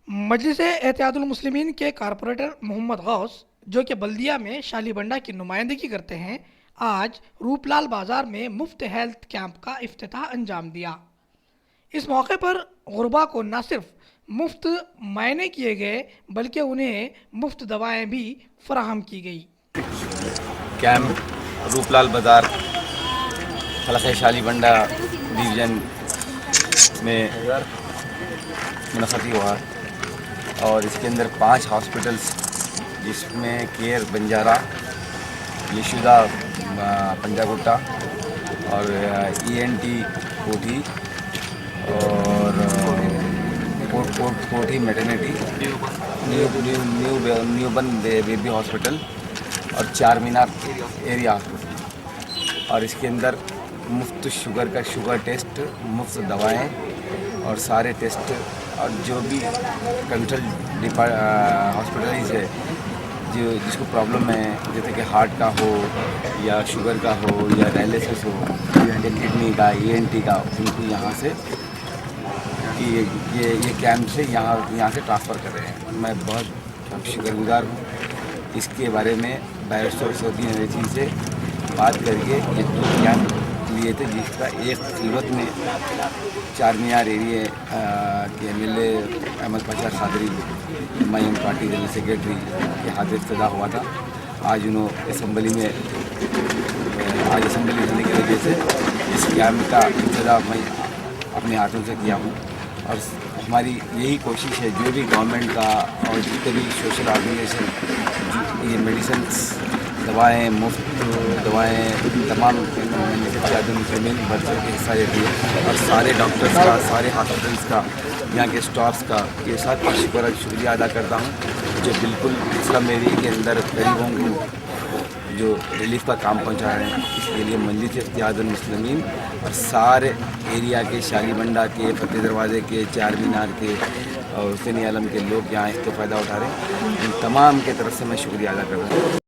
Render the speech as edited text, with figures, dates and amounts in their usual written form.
مجلس اتحاد المسلمین کے کارپوریٹر محمد غوث جو کہ بلدیہ میں شالی بنڈا کی نمائندگی کرتے ہیں، آج روپ لال بازار میں مفت ہیلتھ کیمپ کا افتتاح انجام دیا۔ اس موقع پر غربا کو نہ صرف مفت معائنے کیے گئے بلکہ انہیں مفت دوائیں بھی فراہم کی گئی۔ کیمپ روپ لال بازار حلقہ شالی بنڈا ڈویژن میں منعقد ہوا اور اس کے اندر 5 ہاسپٹلس جس میں کیئر بنجارہ، یشودا پنجا گٹا اور ENT کوٹھی اور کوٹھی میٹرنیٹی، نیو بن بیبی ہاسپٹل اور چار مینار ایریا ہاسپٹل، اور اس کے اندر مفت شوگر ٹیسٹ، مفت دوائیں اور سارے ٹیسٹ، اور جو بھی کنسلٹ ہاسپٹلائز ہے جس کو پرابلم ہے، جیسے کہ ہارٹ کا ہو یا شوگر کا ہو یا ڈائلیسس ہو یا کڈنی کا، ENT کا، ان کو یہاں سے یہ کیمپ سے یہاں سے ٹرانسفر کر رہے ہیں۔ میں بہت شکر گزار ہوں۔ اس کے بارے میں بیرسٹر سعودی اویسی سے بات کر کے یہ 2 کیمپ لیے تھے، جس کا ایک خلوت میں چار مینار ایریا کے MLA Ahmed Pasha Quadri, MIM party general secretary کے ہاتھ افتتاح ہوا تھا۔ آج اسمبلی ہونے کی وجہ سے اس کیمپ کا افتتاح میں اپنے ہاتھوں سے کیا ہوں، اور ہماری یہی کوشش ہے جو بھی گورنمنٹ کا اور جتنے بھی سوشل آرگنائزیشن یہ میڈیسنس، دوائیں، مفت دوائیں تمام مسلمین بڑھ چڑھ کے حصہ لیتی ہے، اور سارے ڈاکٹرز کا، سارے ہاسپٹلس کا، یہاں کے اسٹافس کا یہ ساتھ شکریہ ادا کرتا ہوں جو بالکل اسلام ایریا کے اندر غریبوں کو جو ریلیف کا کام پہنچا رہے ہیں۔ اس کے لیے مجلس اتحاد المسلمین اور سارے ایریا کے، شالی بنڈا کے، فتح دروازے کے، چار مینار کے اور حسین عالم کے لوگ یہاں اس کا فائدہ اٹھا رہے ہیں۔ ان تمام کے طرف سے میں شکریہ ادا کر رہا ہوں۔